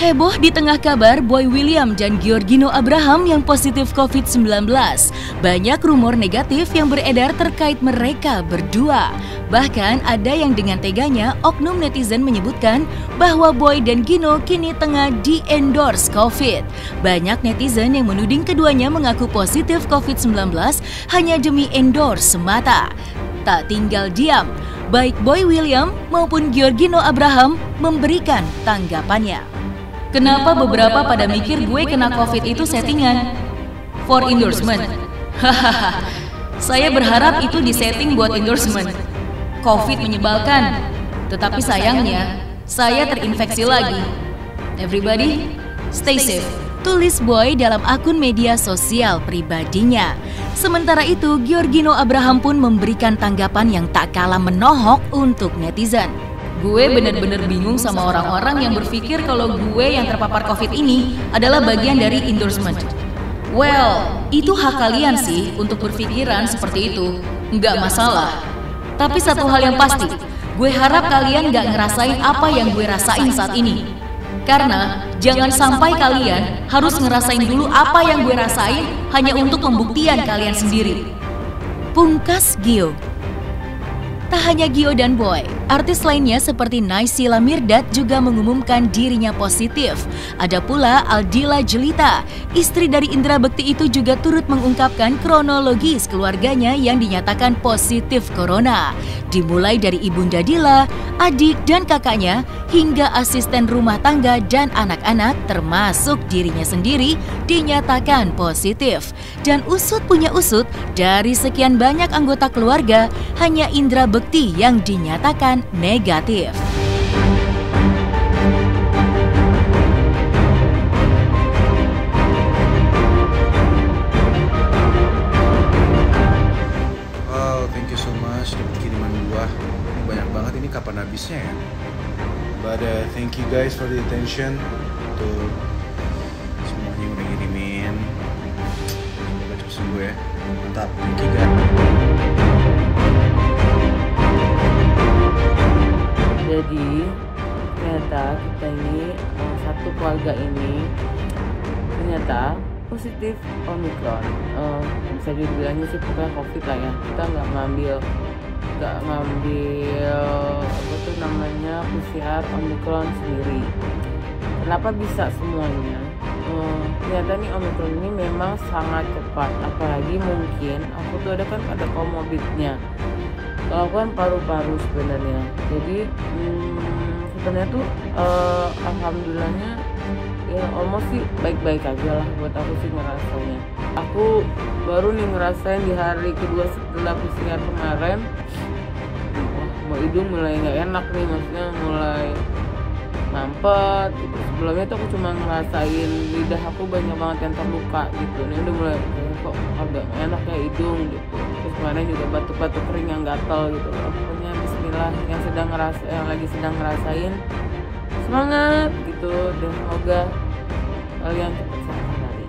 Heboh di tengah kabar Boy William dan Giorgino Abraham yang positif COVID-19. Banyak rumor negatif yang beredar terkait mereka berdua. Bahkan ada yang dengan teganya oknum netizen menyebutkan bahwa Boy dan Gino kini tengah di-endorse COVID. Banyak netizen yang menuding keduanya mengaku positif COVID-19 hanya demi endorse semata. Tak tinggal diam, baik Boy William maupun Giorgino Abraham memberikan tanggapannya. Kenapa beberapa pada mikir gue kena COVID itu settingan? For endorsement. Hahaha. Saya berharap itu disetting buat endorsement. COVID menyebalkan. Tetapi sayangnya, saya terinfeksi lagi. Everybody, stay safe. Tulis Boy dalam akun media sosial pribadinya. Sementara itu, Giorgino Abraham pun memberikan tanggapan yang tak kalah menohok untuk netizen. Gue bener-bener bingung sama orang-orang yang berpikir kalau gue yang terpapar COVID ini adalah bagian dari endorsement. Well, itu hak kalian sih untuk berpikiran seperti itu. Nggak masalah. Tapi satu hal yang pasti, gue harap kalian nggak ngerasain apa yang gue rasain saat ini. Karena jangan sampai kalian harus ngerasain dulu apa yang gue rasain hanya untuk pembuktian kalian sendiri. Pungkas Gio. Tak hanya Gio dan Boy, artis lainnya seperti Naysila Mirdad juga mengumumkan dirinya positif. Ada pula Aldila Jelita, istri dari Indra Bekti itu juga turut mengungkapkan kronologis keluarganya yang dinyatakan positif corona. Dimulai dari ibunda Dila, adik dan kakaknya, hingga asisten rumah tangga dan anak-anak termasuk dirinya sendiri dinyatakan positif. Dan usut punya usut, dari sekian banyak anggota keluarga, hanya Indra Bekti yang dinyatakan negatif. Wow, thank you so much dapat kiriman buah. Ini banyak banget, ini kapan habisnya ya? But thank you guys for the attention. Untuk semuanya yang udah ngirimin. Semoga cepet sembuh ya. Mantap, thank you guys. Jadi ternyata kita ini satu keluarga ini ternyata positif Omicron. Bisa dibilangnya sih pokoknya COVID lah ya. Kita nggak ngambil apa tuh namanya PCR Omicron sendiri. Kenapa bisa semuanya? Ternyata nih Omicron ini memang sangat cepat. Apalagi mungkin aku tuh ada komorbidnya. Kalau kan paru-paru sebenarnya, jadi sebenarnya tuh alhamdulillahnya ya almost sih baik-baik aja lah buat aku sih ngerasanya. Aku baru nih ngerasain di hari kedua setelah PCR kemarin, mau hidung mulai nggak enak nih, maksudnya mulai mampet gitu. Sebelumnya tuh aku cuma ngerasain lidah aku banyak banget yang terluka gitu. Ini udah mulai kok agak enak ya hidung gitu. Terus kemarin juga batuk-batuk kering yang gatal gitu. Pokoknya bismillah yang lagi sedang ngerasain semangat gitu, dan semoga kalian cepat sehat kembali.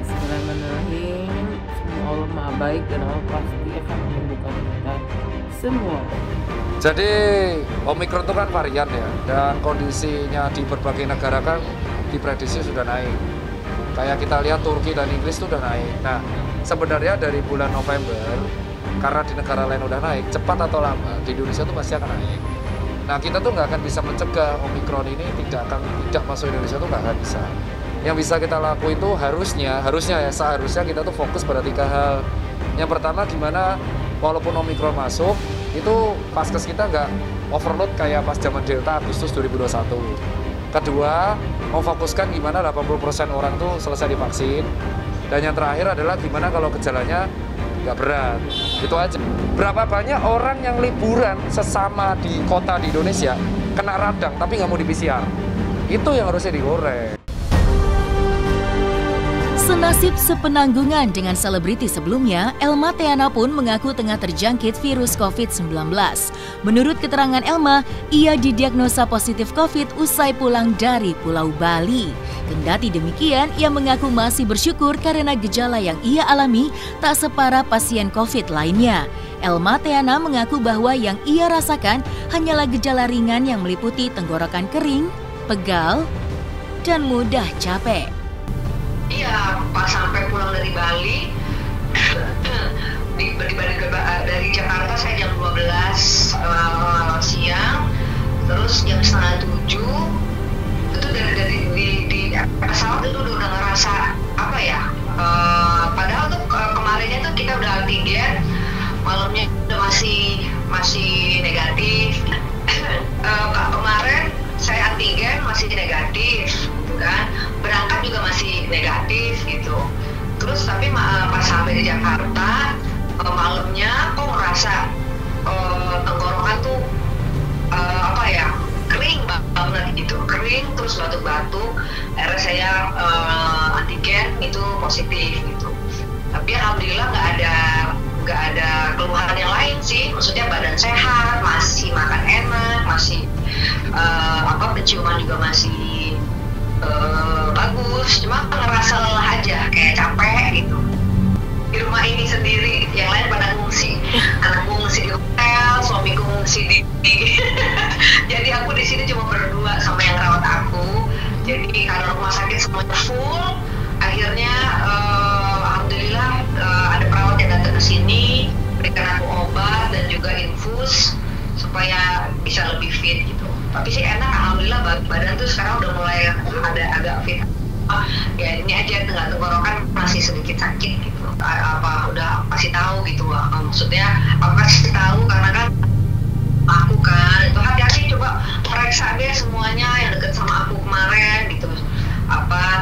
Bismillahirrahmanirrahim. Semua Allah Maha Baik dan Allah pasti akan menyembuhkan kita semua. Jadi Omicron itu kan varian ya, dan kondisinya di berbagai negara kan diprediksi sudah naik. Kayak kita lihat Turki dan Inggris itu udah naik. Nah, sebenarnya dari bulan November, karena di negara lain udah naik, cepat atau lama di Indonesia itu pasti akan naik. Nah, kita tuh nggak akan bisa mencegah Omicron ini tidak masuk Indonesia, tuh nggak akan bisa. Yang bisa kita lakukan itu seharusnya kita tuh fokus pada 3 hal. Yang pertama, gimana walaupun Omicron masuk, itu paskes kita nggak overload kayak pas zaman Delta Agustus 2021. Kedua, memfokuskan gimana 80% orang tuh selesai divaksin. Dan yang terakhir adalah gimana kalau gejalanya nggak berat. Itu aja. Berapa banyak orang yang liburan sesama di kota di Indonesia kena radang tapi nggak mau di PCR. Itu yang harusnya digoreng. Senasib sepenanggungan dengan selebriti sebelumnya, Elma Theana pun mengaku tengah terjangkit virus COVID-19. Menurut keterangan Elma, ia didiagnosa positif COVID usai pulang dari Pulau Bali. Kendati demikian, ia mengaku masih bersyukur karena gejala yang ia alami tak separah pasien COVID lainnya. Elma Theana mengaku bahwa yang ia rasakan hanyalah gejala ringan yang meliputi tenggorokan kering, pegal, dan mudah capek. Iya, pas sampai pulang dari Bali, dari Jakarta saya jam 12 siang, terus jam setengah 7 itu di pesawat itu udah ngerasa apa ya? Padahal tuh kemarinnya tuh kita udah antigen, malamnya udah masih negatif. Kemarin saya antigen masih negatif, gitu kan, berangkat juga masih negatif gitu. Terus tapi pas sampai di Jakarta malamnya kok ngerasa tenggorokan tuh apa ya, kering banget gitu, kering terus batuk-batuk. Akhirnya saya antigen itu positif gitu. Tapi alhamdulillah nggak ada keluhan yang lain sih, maksudnya badan sehat, masih makan enak, masih penciuman juga masih bagus, cuma ngerasa lelah aja, kayak capek gitu. Di rumah ini sendiri, yang lain pada ngungsi, anakku ngungsi di hotel, suamiku ngungsi di jadi aku di sini cuma berdua sama yang rawat aku. Jadi karena rumah sakit semuanya full, akhirnya alhamdulillah ada perawat yang datang ke sini, berikan aku obat dan juga infus supaya bisa lebih fit gitu. Tapi sih enak, alhamdulillah badan tuh sekarang udah mulai ada agak fit. Ya ini aja tenggorokan masih sedikit sakit gitu. Udah kasih tahu gitu, maksudnya aku kasih tahu karena kan aku kan itu hati-hati, coba periksa deh semuanya yang deket sama aku kemarin gitu.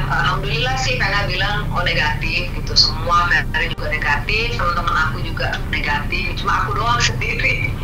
Alhamdulillah sih karena bilang negatif gitu, semua hari juga negatif, teman-teman aku juga negatif, cuma aku doang sendiri.